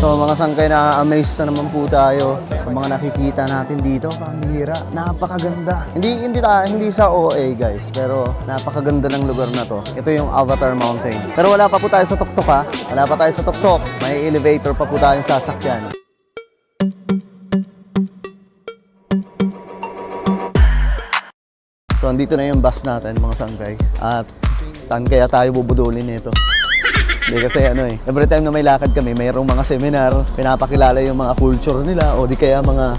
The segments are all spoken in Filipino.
So mga sangkay, na-amaze na naman po tayo sa mga nakikita natin dito. Pambihira, napakaganda. Hindi sa OA guys, pero napakaganda ng lugar na to. Ito yung Avatar Mountain. Pero wala pa po tayo sa tuktok ha. Wala pa tayo sa tuktok. May elevator pa po tayong sasakyan. So andito na yung bus natin mga sangkay. At saan kaya tayo bubudulin nito? Hindi kasi every time na may lakad kami, mayroong mga seminar, pinapakilala yung mga culture nila o di kaya mga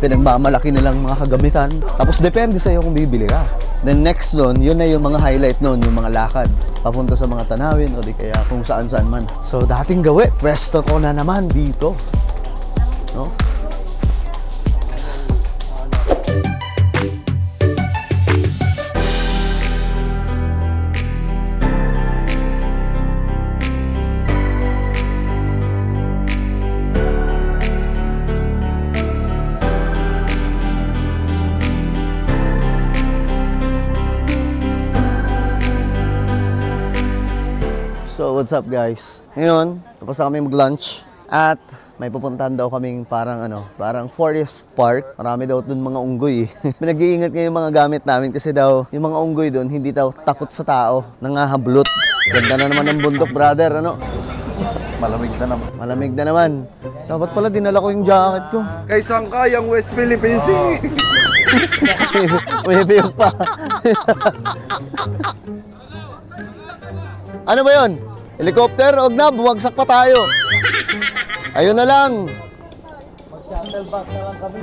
pinagmamalaki nilang mga kagamitan. Tapos depende sa'yo kung bibili ka. Then next doon, yun na yung mga highlight noon, yung mga lakad. Papunta sa mga tanawin o di kaya kung saan-saan man. So dating gawi, pwesto ko na naman dito. No? So what's up guys? Ngayon, tapos na kami mag-lunch at may pupuntahan daw kaming parang forest park. Marami daw dun mga unggoy. Pinag-iingat ngayon yung mga gamit namin kasi daw yung mga unggoy dun hindi daw takot sa tao, nangahablot. Ganda na naman ng bundok, brother, Malamig na naman. Malamig na naman. Dapat pala dinala ko yung jacket ko. Kay Sangkayang West Philippines. Webe pa. Ano ba yun? Helicopter? Huwag na, buwagsak pa tayo. Ayun na lang. Mag-shuttle bus na lang kami.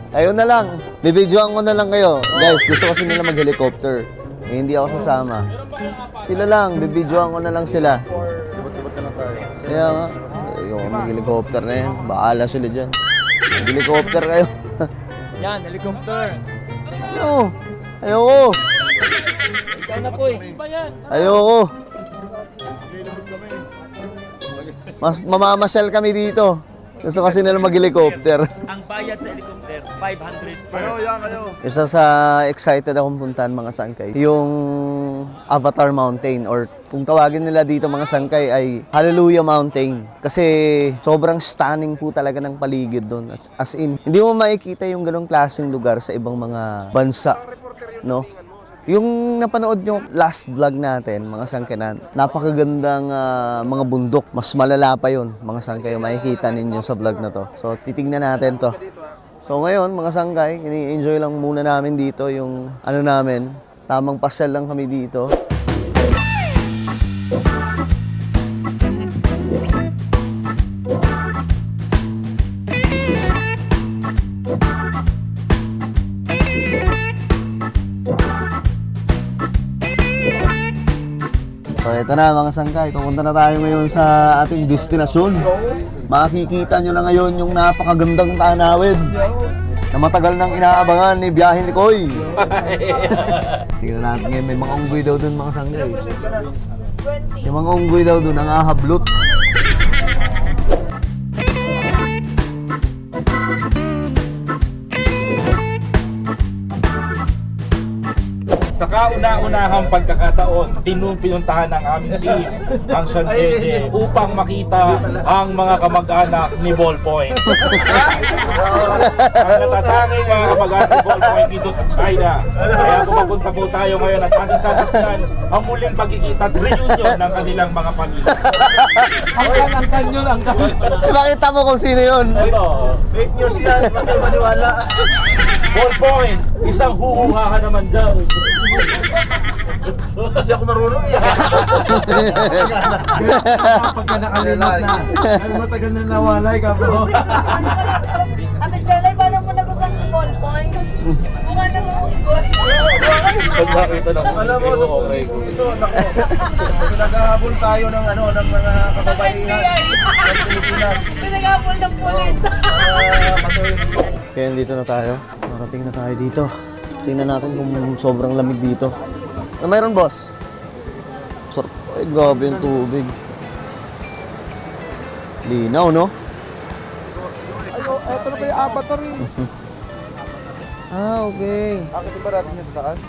Ayun na lang. Bibidyoan ko na lang kayo. Guys, gusto kasi nila mag-helicopter. Eh, hindi ako sasama. Sila lang, bibidyoan ko na lang sila. Ibot-ibot na tayo. Kaya nga, ayoko mag-helicopter na yan. Bahala sila dyan. Mag-helicopter kayo. Yan, helicopter. Ano? Ayoko. Ikaw na po eh. Ba yan? Ayoko. Mas mamamasyal kami dito. Gusto kasi nila mag-helicopter. Ang bayad sa helicopter, 500 per. Kayo. Isa sa excited akong puntahan mga sangkay, yung Avatar Mountain or kung tawagin nila dito mga sangkay ay Hallelujah Mountain. Kasi sobrang stunning po talaga ng paligid doon. As in, hindi mo makikita yung ganong klaseng lugar sa ibang mga bansa, no? Yung napanood nyo last vlog natin, mga sangkinan, napakagandang mga bundok. Mas malala pa yun, mga sangkay, makikita ninyo sa vlog na to. So, titingnan natin to. So, ngayon, mga sangkay, ini-enjoy lang muna namin dito yung namin. Tamang pasyal lang kami dito. So ito na mga sangkay, pupunta na tayo ngayon sa ating destinasyon. Makikita nyo na ngayon yung napakagandang tanawin na matagal nang inaabangan ni Biyahe ni Koy. Tingnan natin ngayon, may mga unggoy daw dun mga sangkay. Yung mga unggoy daw dun, ang ahablot. Sa kauna-unahang pagkakataon, pinuntahan ng aming team ang San Jeje upang makita ang mga kamag-anak ni Ballpoint. Ang natatanging mga kamag-anak ni Ballpoint dito sa China. Kaya pumapunta po tayo ngayon at ating sasaksihan ang muling pagkikita at reunion ng kanilang mga pamilya. Angkan yun. Ipakita mo kung sino yun. Ito, Fake news yan. Bakit maniwala? Ballpoint, isang huhuhahan naman dyan. Hindi ako marunong yan. Pagka nakalimot na. Ay, matagal na nawalay ka bro. Ate Charlay, paano mo nagustuhan si Ballpoint? Mukha na mo unggoy. Pag nakita ng Alam mo, sa okay. publiko ito, nako. Pinaghahabol tayo ng mga kababaihan sa Pilipinas. Pinag-apol ng polis. Para matuloy. Kaya dito na tayo. Narating na tayo dito. Tingnan natin kung sobrang lamig dito. Mayroon boss? Sarap. Ay, grabe yung tubig. Linaw, no? Ito na ba yung avatar eh? Okay. Bakit ba natin yung sa taas?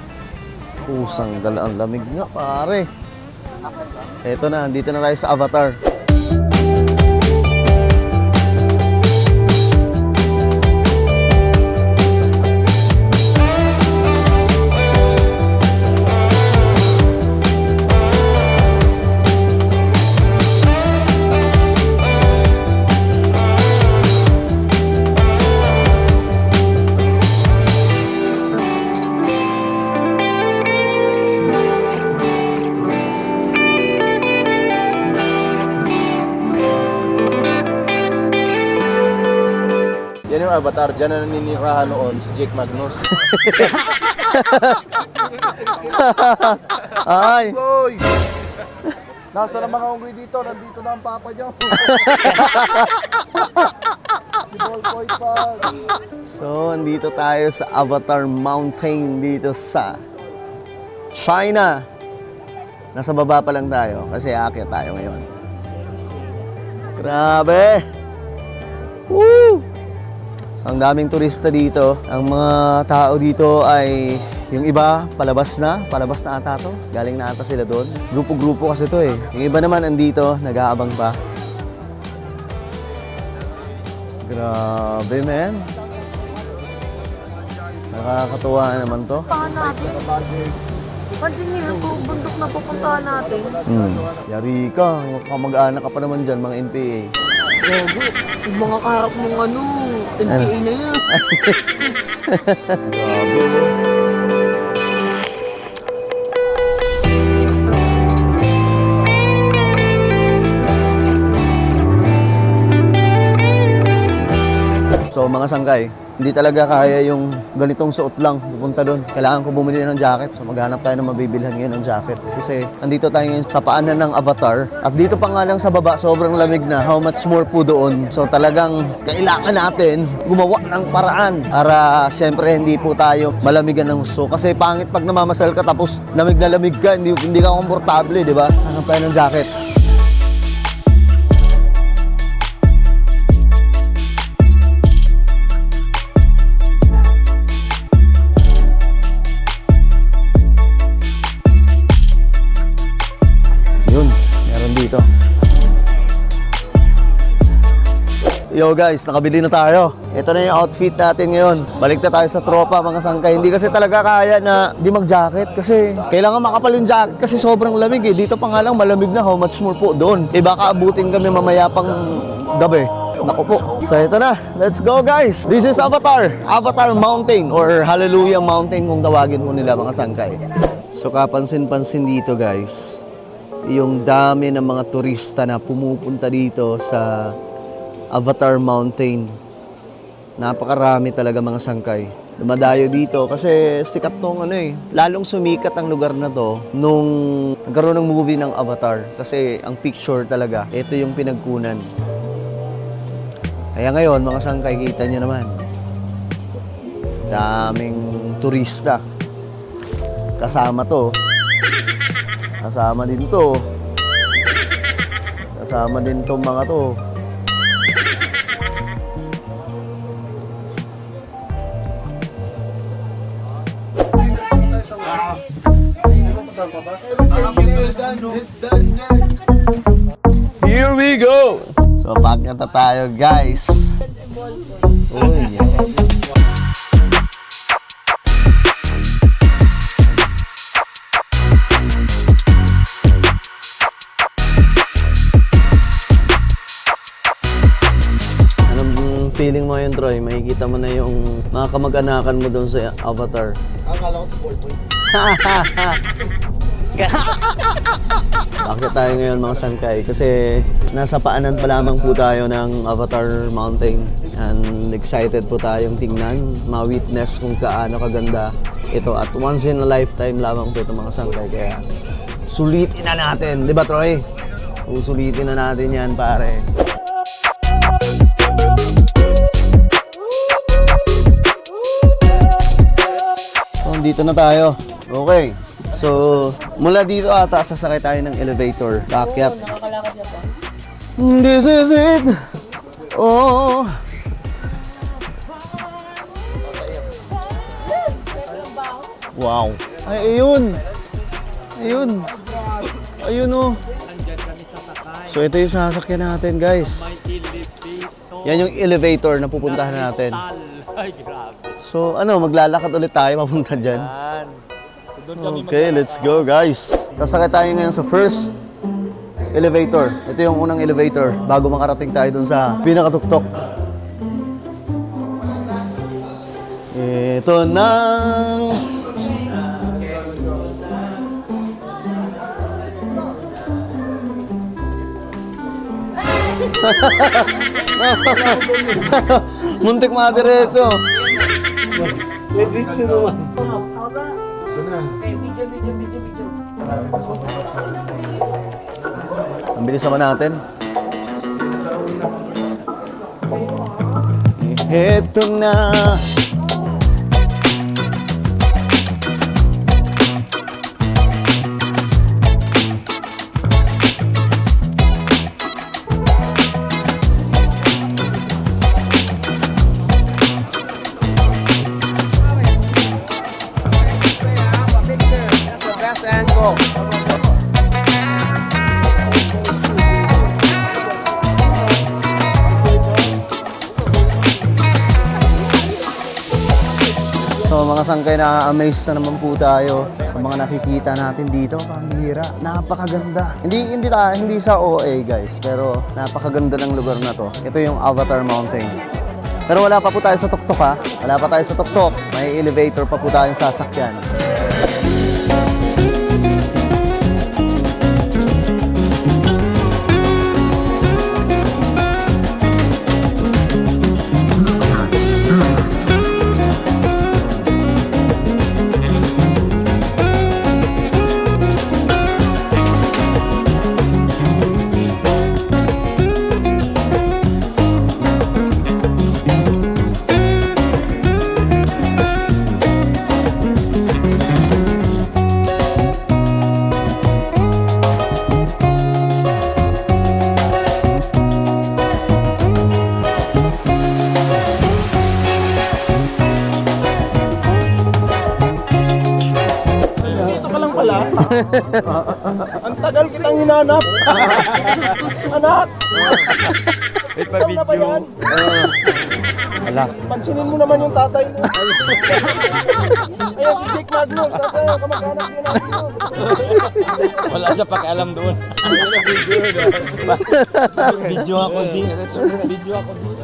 Pusang gala, ang lamig nga, pare. Eto na, dito na tayo sa Avatar. Yan yung avatar, dyan na naninirahan noon si Jake Magnus. Ay! Boy! Nasa na mga unggoy dito, nandito na ang papa niyo. Si Ballpoint pa. So, andito tayo sa Avatar Mountain dito sa China. Nasa baba pa lang tayo kasi aakyat tayo ngayon. Grabe! Woo! So, ang daming turista dito. Ang mga tao dito ay yung iba palabas na ata to. Galing na ata sila doon. Grupo-grupo kasi to eh. Yung iba naman andito, nag-aabang pa. Grabe, man. Nakakatuwa naman to. Paano natin? Pansin niyo yung bundok na pupuntahan natin. Yari ka. Kamag-anak ka pa naman dyan, mga NPA. Gogo, yung mga kaharap mong NPA na yun. Grabe. So mga sangkay, hindi talaga kaya yung ganitong suot lang pupunta doon. Kailangan ko bumili ng jacket. So maghanap tayo ng mabibilhan ngayon ng jacket. Kasi andito tayo ngayon sa paanan ng Avatar. At dito pa nga lang sa baba, sobrang lamig na. How much more po doon? So talagang kailangan natin gumawa ng paraan para siyempre hindi po tayo malamigan ng gusto. Kasi pangit pag namamasal ka tapos lamig na lamig ka, hindi ka komportable, di ba? Hanap tayo ng jacket. Yun, meron dito. Yo guys, nakabili na tayo. Ito na yung outfit natin ngayon. Balik na tayo sa tropa mga sangkay. Hindi kasi talaga kaya na di mag-jacket kasi kailangan makapal yung jacket kasi sobrang lamig eh. Dito pa nga lang malamig na, how much more po doon. Eh baka abutin kami mamaya pang gabi. Naku po. So ito na, let's go guys. This is Avatar. Avatar Mountain or Hallelujah Mountain kung tawagin mo nila mga sangkay. So kapansin-pansin dito guys, yung dami ng mga turista na pumupunta dito sa Avatar Mountain. Napakarami talaga mga sangkay. Dumadayo dito kasi sikat tong lalong sumikat ang lugar na to nung nagkaroon ng movie ng Avatar. Kasi ang picture talaga, ito yung pinagkunan. Kaya ngayon mga sangkay, kita nyo naman. Daming turista. Kasama to. Kasama din to. Kasama din tong mga to. Here we go! So, pagkanta tayo guys. Uy, yeah. Feeling mo yun, Troy, makikita mo na yung mga kamag-anakan mo doon sa Avatar. Akala ko si Ballpoint. Bakit tayo ngayon mga sangkay? Kasi nasa paanan pa lamang po tayo ng Avatar Mountain. And excited po tayong tingnan, ma-witness kung kaano kaganda ito. At once in a lifetime lamang po ito mga sangkay. Kaya sulitin na natin, di ba Troy? Sulitin na natin yan pare. Dito na tayo. Okay. So, mula dito ata sasakay tayo ng elevator. Kaakyat. Nakakalakad na pa. This is it. Oh. Wow. Ay, ayun. Ayun. Ayun oh. So, ito yung sasakyan natin, guys. Yan yung elevator na pupuntahan natin. Ay, grabe. So, maglalakad ulit tayo papunta dyan. Yan. So, doon kami Okay, let's go guys. Sasakay tayo ngayon sa first elevator. Ito yung unang elevator bago makarating tayo dun sa pinakatuktok. Ito na. Muntik madiretso. Ako ba? Okay, video. Ang bilis naman natin. Ito na. So mga sangkay, na-amaze na naman po tayo sa mga nakikita natin dito. Pambihira, napakaganda. Hindi sa OA guys, pero napakaganda ng lugar na to. Ito yung Avatar Mountain. Pero wala pa po tayo sa tuktok ha. Wala pa tayo sa tuktok. May elevator pa po tayong sasakyan. Ang tagal kitang hinanap. Anak, Wait pa ikaw na ba yan? Ala. Pansinin mo naman yung tatay mo. Ayan si Jake Magnus. Sa'yo, kamag-anak niya natin. Wala siya pakialam doon. Video ako dito. Video ako dito.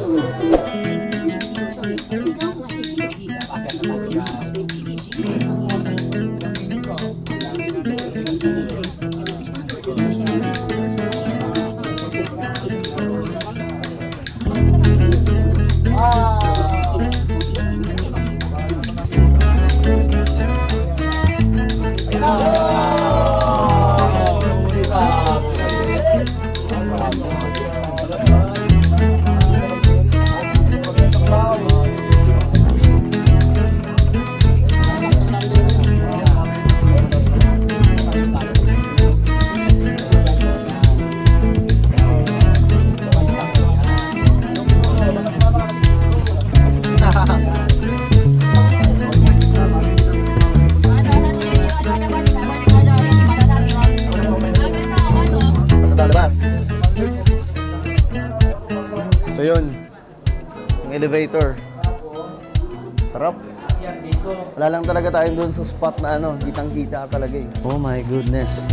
So yun, yung elevator. Sarap. Wala lang talaga tayo doon sa spot na ano, kitang-kita talaga eh. Oh my goodness.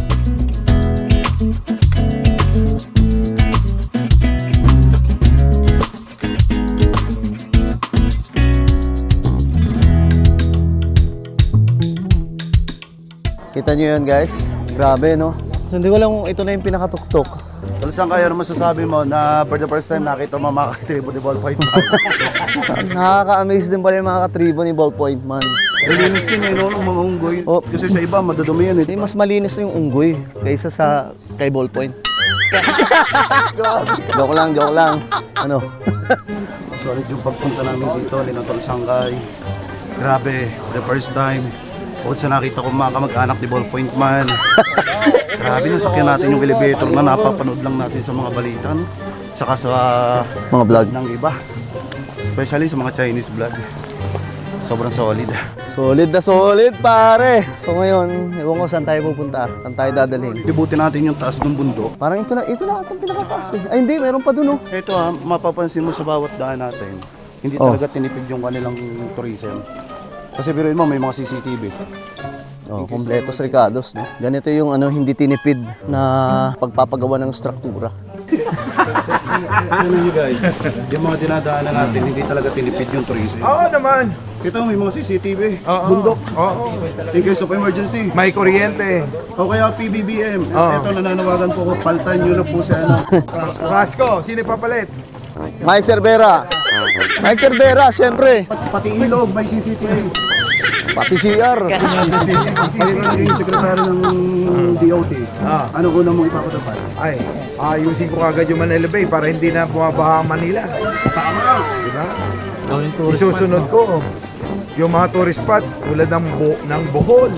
Kita nyo yun guys? Grabe no? Hindi ko lang kung ito na yung pinakatuktok. Saan kayo, ano masasabi mo na for the first time nakita mo mga katribo ni Ballpoint Man? Nakaka-amaze din pala yung mga katribo ni Ballpoint Man. Nilinis din eh, no, ng mga unggoy. Oh. Kasi sa iba, madudumi yan eh. Hindi, mas malinis na yung unggoy kaysa sa kay Ballpoint. Joke lang. Ano? Solid yung pagpunta namin dito, Linatol Sangkay. Grabe, for the first time. Bukod sa nakita ko mga kamag-anak ni Ballpoint Man. Grabe, nasakyan natin yung elevator na napapanood lang natin sa mga balita, no? Saka sa Mga vlog. ng iba. Especially sa mga Chinese vlog. Sobrang solid. Solid na solid, pare. So ngayon, ewan ko saan tayo pupunta. Saan tayo dadalhin. Libutin natin yung taas ng bundok. Parang ito na itong pinakataas eh. Ay hindi, meron pa dun oh. Ito ha, mapapansin mo sa bawat daan natin, hindi Oh. talaga tinipid yung kanilang tourism. Kasi biruin mo, may mga CCTV. Oh, kompleto sa Ricardos, no? Ganito yung ano, hindi tinipid na pagpapagawa ng struktura. Ano nyo guys, yung mga dinadaanan natin, hindi talaga tinipid yung tourism. Oo naman. Ito, may mga CCTV, Oo. bundok, Oo. in case of emergency. May kuryente. O kaya PBBM. Oo. Ito, nananawagan po ko, paltan nyo na po sa ano. Rasco, sino papalit? Mike Cervera. Mike Cervera, siyempre. Pati ilog, may CCTV. Pati CR. Kayo na naging sekretary ng DOT. Ano unang mong ipapatupad? Ay, ayusin ko kagad yung Manila Bay para hindi na bumabaha ang Manila. Tama! Diba? Isusunod ko yung mga tourist spot tulad ng Bohol,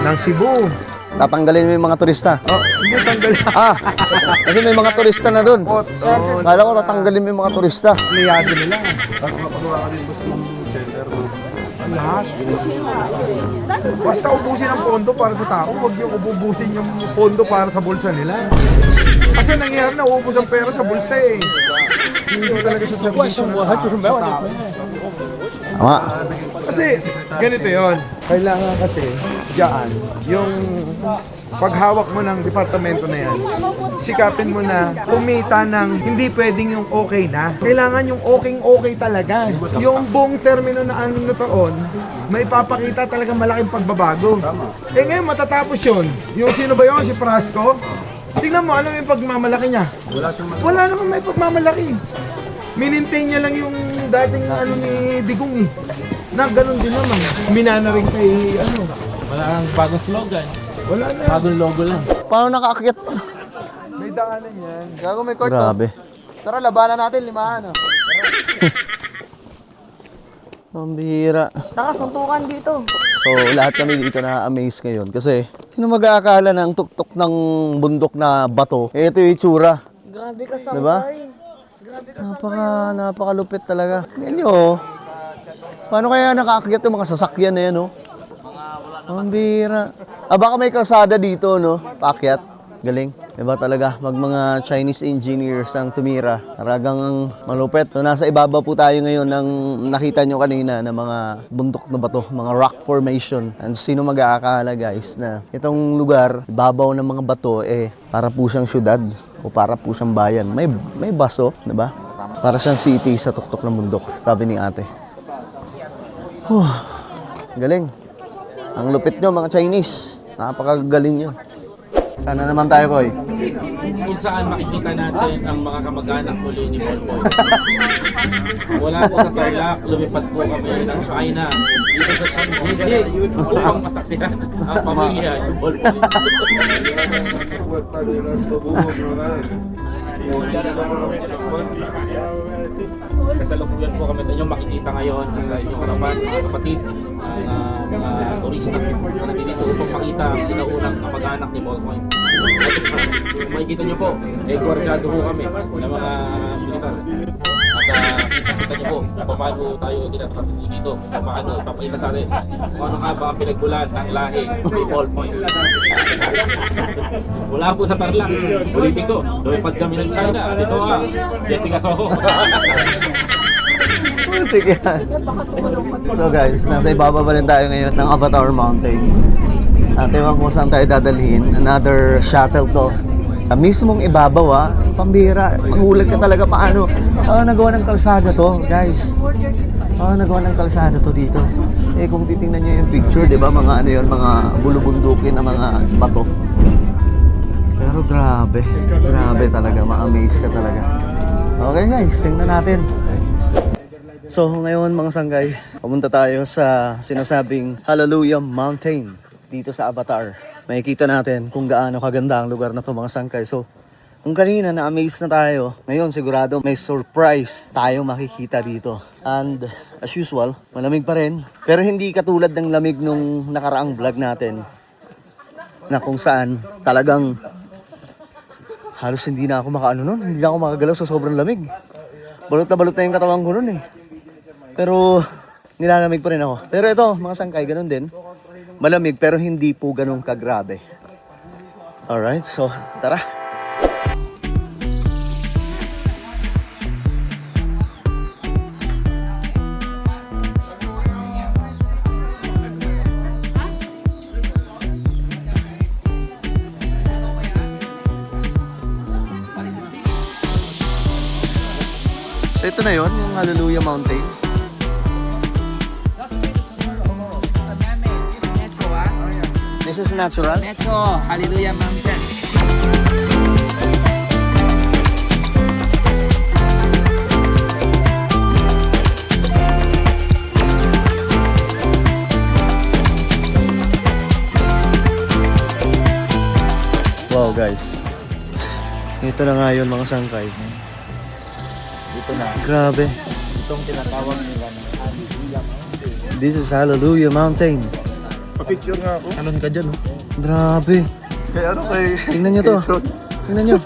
ng Cebu. Tatanggalin mo yung mga turista. Oh, hindi tanggal. Kasi may mga turista na doon. Kala ko tatanggalin mo yung mga turista. Pliyado nila. Tapos mapagawa ka din boss ng center mo. Lahat. Basta ubusin ang pondo para sa tao, huwag yung ubusin yung pondo para sa bulsa nila. Kasi nangyayari na uubos ang pera sa bulsa eh. Hindi talaga sa servisyo ng tao. Tama. Kasi ganito yon. Kailangan kasi diyan yung paghawak mo ng departamento na yan, sikapin mo na kumita ng hindi pwedeng yung okay na. Kailangan yung okay talaga. Yung buong termino na 6 na taon, may papakita talaga malaking pagbabago. Eh ngayon matatapos yun. Yung sino ba yun? Si Frasco? Tingnan mo, ano yung pagmamalaki niya? Wala naman may pagmamalaki. Minintain niya lang yung dating ano ni Digong eh. Na ganun din naman. Minana rin kay ano. Wala kang bagong slogan. Wala na. Bagong logo lang. Paano nakaakyat? May daanan yan. Gago may court Grabe. Tara, labanan natin, limahan. Pambihira. Nakasuntukan dito. So, lahat kami dito na-amaze ngayon. Kasi, sino mag-aakala na ang tuktok ng bundok na bato, ito yung itsura. Grabe ka sa Diba? Napakalupit talaga. Yan yun, oh. Paano kaya nakaakyat yung mga sasakyan na yan, oh? Ang bira. Baka may kalsada dito, no? Paakyat. Galing. Diba talaga? Mga Chinese engineers ang tumira. Talagang malupit. So, nasa ibabaw po tayo ngayon ng nakita nyo kanina na mga bundok na bato, mga rock formation. And sino mag-aakala, guys, na itong lugar, ibabaw ng mga bato, para po siyang syudad o para po siyang bayan. May baso, diba? Para siyang city sa tuktok ng bundok, sabi ni ate. Galing. Ang lupit nyo, mga Chinese. Napakagaling nyo. Sana naman tayo, Koy. Kung saan makikita natin ang mga kamag-anak muli ni Bolboy. Wala po sa Tarlac, lumipad po kami ng China dito sa Shanghai upang masaksihan ang pamilya ni Bolboy. Kasalukuyan po kami yung makikita ngayon sa inyong harapan, mga kapatid, mga turista na nandito upang makita ang sinaunang kamag-anak ni Bolboy. At makikita nyo po, gwardyado po kami ng mga militar. At kita nyo po kung paano tayo dinatapos dito, kung paano papakita sa atin kung ano nga ba ang pinagbulan ng lahi ni Bolboy. Wala po sa Tarlac, politiko, lumipad kami ng China. At ito Jessica Soho. So guys, nasa ibaba pa rin tayo ngayon ng Avatar Mountain. At ewan kung saan tayo dadalhin. Another shuttle to. Sa mismong ibabaw, pambira. Pangulat ka talaga paano. Nagawa ng kalsada to, guys. Nagawa ng kalsada to dito. Kung titingnan nyo yung picture, di ba, mga ano yun, mga bulubundukin na mga bato. Pero grabe. Grabe talaga. Ma-amaze ka talaga. Okay guys, tingnan natin. So ngayon mga sanggay, pumunta tayo sa sinasabing Hallelujah Mountain dito sa Avatar. Makikita natin kung gaano kaganda ang lugar na to mga sangkay. So kung kanina na-amaze na tayo, ngayon sigurado may surprise tayo makikita dito. And as usual, malamig pa rin. Pero hindi katulad ng lamig nung nakaraang vlog natin na kung saan talagang halos hindi na ako makaano nun. Hindi na ako makagalaw sa sobrang lamig. Balot na yung katawan ko nun eh. Pero nilalamig pa rin ako. Pero ito, mga sangkay, ganun din. Malamig pero hindi po ganun kagrabe. Alright, so tara. So ito na yon, yung Hallelujah Mountain. This is natural? Metro, Hallelujah Mountain. Ito na nga yun mga sangkay. Dito na. Grabe. Itong tinatawag nila ng Hallelujah Mountain. This is Hallelujah Mountain. Pa-picture nga ako. Anon ka dyan, Grabe. Kaya ano kay... Tingnan nyo to. Tingnan nyo.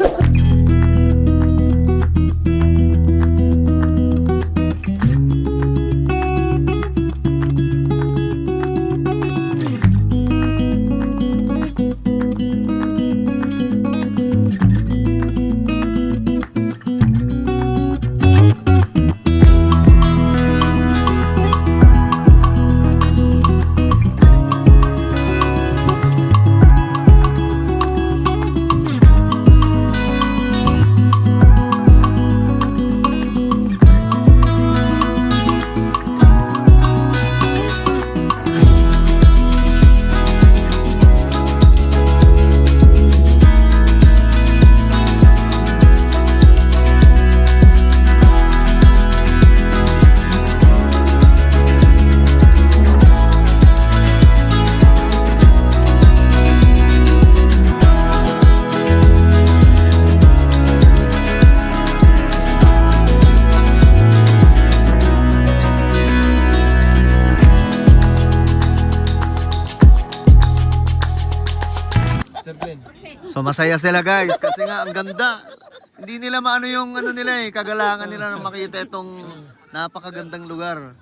So masaya sila guys kasi nga ang ganda. Hindi nila maano yung ano nila kagalangan nila na makita itong napakagandang lugar.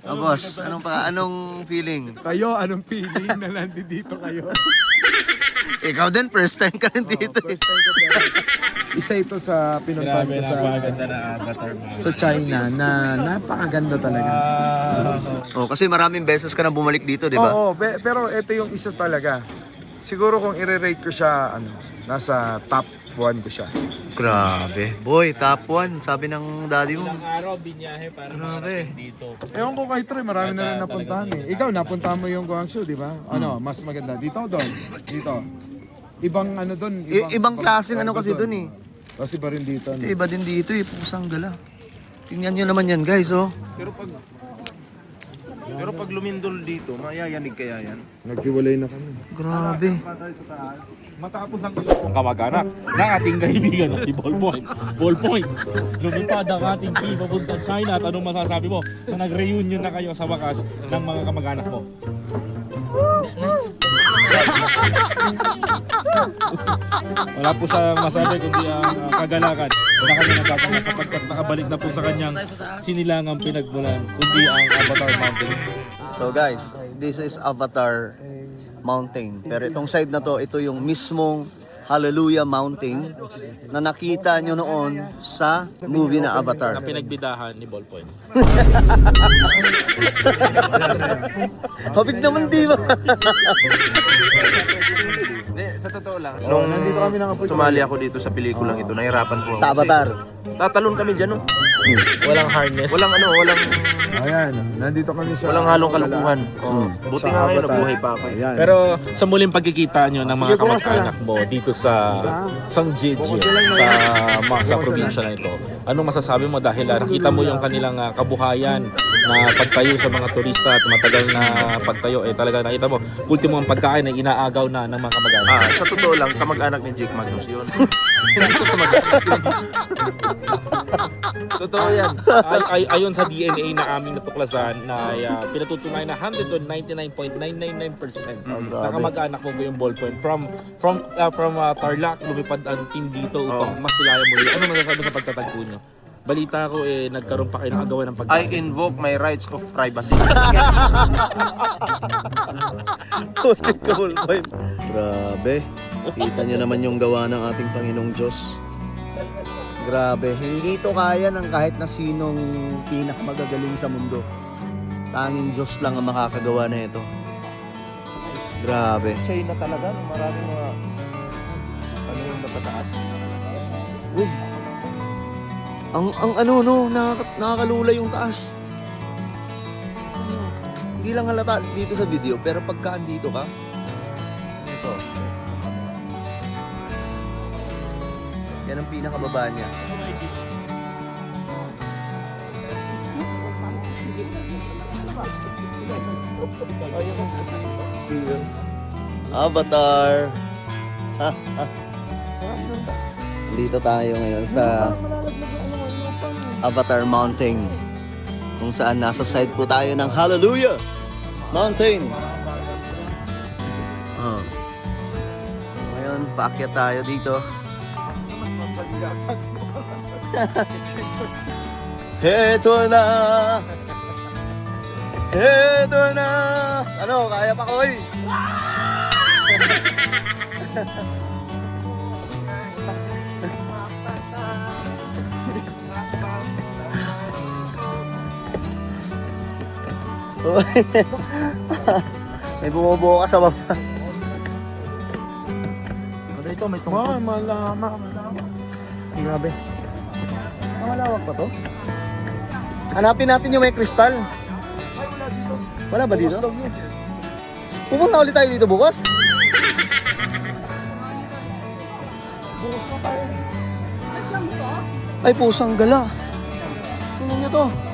Oh, boss, anong feeling? Kayo, anong feeling na nandito kayo? Ikaw din, first time ka rin dito. First time ko pero isa ito sa pinuntahan ko Napakaganda na Avatar sa China na napakaganda talaga. Oh, kasi maraming beses ka na bumalik dito, di ba? Oo, pero ito yung isa talaga. Siguro kung i-rate ko siya, nasa top 1 ko siya. Grabe. Boy, top 1, sabi ng daddy mo. Ilang araw binyahe para makaspend dito. Ewan ko kahit rin, marami na rin napuntahan eh. Ikaw, napuntahan mo yung Guangzhou, di ba? Ano, mas maganda. Dito o doon? Dito. Ibang ano doon? Ibang klaseng ano kasi doon eh. Kasi ba rin dito? Ano? Iba din dito eh, pusang gala. Tingnan nyo naman yan guys, oh. Pero pag lumindol dito, mayayanig kaya yan. Naghiwalay na kami. Grabe. Matapos ang ilang kamag-anak ng ating kaibigan na si Ballpoint. Ballpoint, lumipad ang ating team papunta China at anong masasabi mo na nag-reunion na kayo sa wakas ng mga kamag-anak mo? Wala po sa masabi kundi ang kagalakan na kami nagkakama sapagkat nakabalik na po sa kanyang sinilangang pinagmulan kundi ang Avatar Mountain. So guys, this is Avatar Mountain. Pero itong side na to, ito yung mismong Hallelujah Mountain na nakita nyo noon sa movie na Avatar. Na pinagbidahan ni Ballpoint. Habig naman di ba? Hindi, sa totoo lang. Nung sumali ako dito sa pelikulang ito, nahirapan po ako. Sa Avatar. Tatalon kami dyan, no? Walang harness. Walang Ayan, nandito kami sa... walang halong kalukuhan. Buti nga ngayon, nabuhay pa ako. Ayan. Pero sa muling pagkikita nyo ng mga kamag-anak mo dito sa Sangjiji, sa probinsya na ito, anong masasabi mo dahil nakita mo yung kanilang kabuhayan na pagtayo sa mga turista at matagal na pagtayo, talaga nakita mo, ultimo ang pagkain ay inaagaw na ng mga kamag-anak. Sa totoo lang, kamag-anak ni Jake Magnus yun. Hindi ko kamag-anak yun. Totoo yan. Ayon sa DNA na aming natuklasan na pinatutunay na 199.999% na kamag-anak mo yung Ballpoint from Tarlac lumipad ang team dito upang masilayan muli. Ano masasabi sa pagtatagpo nyo? Balita ko nagkaroon pa kayo ng agawan ng I pagkain. invoke my rights of privacy. Grabe. Kita nyo naman yung gawa ng ating Panginoong Diyos. Grabe. Hindi ito kaya ng kahit na sinong pinakamagagaling sa mundo. Tanging Diyos lang ang makakagawa na ito. Grabe. China talaga, maraming mga ano yung napataas. Ang nakakalula yung taas. Hindi lang halata dito sa video, pero pagka andito ka, ito. Yan ang pinakababa niya. Avatar. Dito tayo ngayon sa Avatar Mountain. Kung saan nasa side po tayo ng Hallelujah Mountain. Ngayon, paakyat tayo dito. Heto na! Heto na! Ano, kaya pa ko eh! May bumubuo ka sa baba. Ito, may tungkol. Malama. Grabe. Malawak pa to? Hanapin natin yung may kristal. Wala ba dito? Pupunta ulit tayo dito bukas? Ay, pusang gala. Tingnan nyo to.